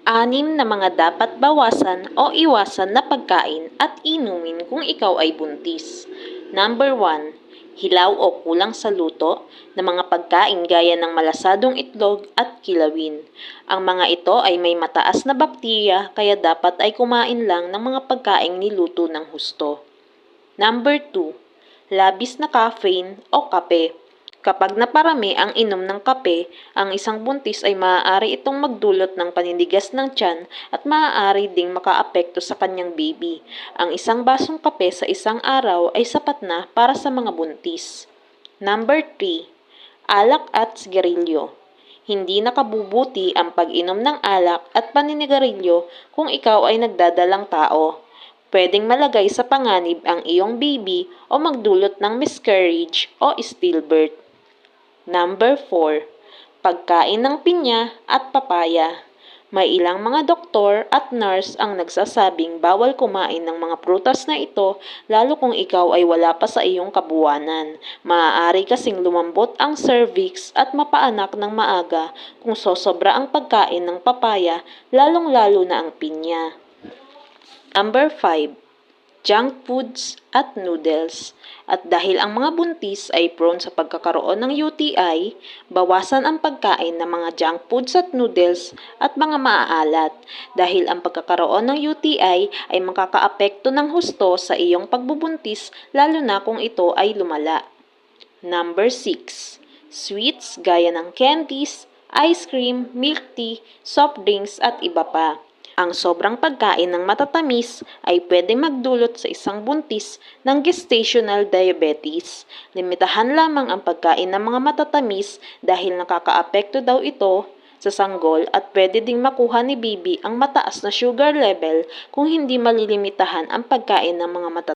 Anim na mga dapat bawasan o iwasan na pagkain at inumin kung ikaw ay buntis. Number 1. Hilaw o kulang sa luto na mga pagkain gaya ng malasadong itlog at kilawin. Ang mga ito ay may mataas na bakterya kaya dapat ay kumain lang ng mga pagkain niluto ng husto. Number 2. Labis na caffeine o kape. Kapag naparami ang inom ng kape, ang isang buntis ay maaari itong magdulot ng panindigas ng tiyan at maaari ding makaapekto sa kanyang baby. Ang isang basong kape sa isang araw ay sapat na para sa mga buntis. Number 3. Alak at sigarilyo. Hindi nakabubuti ang pag-inom ng alak at paninigarilyo kung ikaw ay nagdadalang tao. Pwedeng malagay sa panganib ang iyong baby o magdulot ng miscarriage o stillbirth. Number 4. Pagkain ng pinya at papaya. May ilang mga doktor at nurse ang nagsasabing bawal kumain ng mga prutas na ito lalo kung ikaw ay wala pa sa iyong kabuwanan. Maaari kasing lumambot ang cervix at mapaanak ng maaga kung sosobra ang pagkain ng papaya lalong-lalo na ang pinya. Number 5. Junk foods at noodles. At dahil ang mga buntis ay prone sa pagkakaroon ng UTI, bawasan ang pagkain ng mga junk foods at noodles at mga maaalat dahil ang pagkakaroon ng UTI ay makakaapekto ng husto sa iyong pagbubuntis lalo na kung ito ay lumala. Number 6. Sweets gaya ng candies, ice cream, milk tea, soft drinks at iba pa. Ang sobrang pagkain ng matatamis ay pwedeng magdulot sa isang buntis ng gestational diabetes. Limitahan lamang ang pagkain ng mga matatamis dahil nakakaapekto daw ito sa sanggol at pwede ding makuha ni baby ang mataas na sugar level kung hindi malilimitahan ang pagkain ng mga matatamis.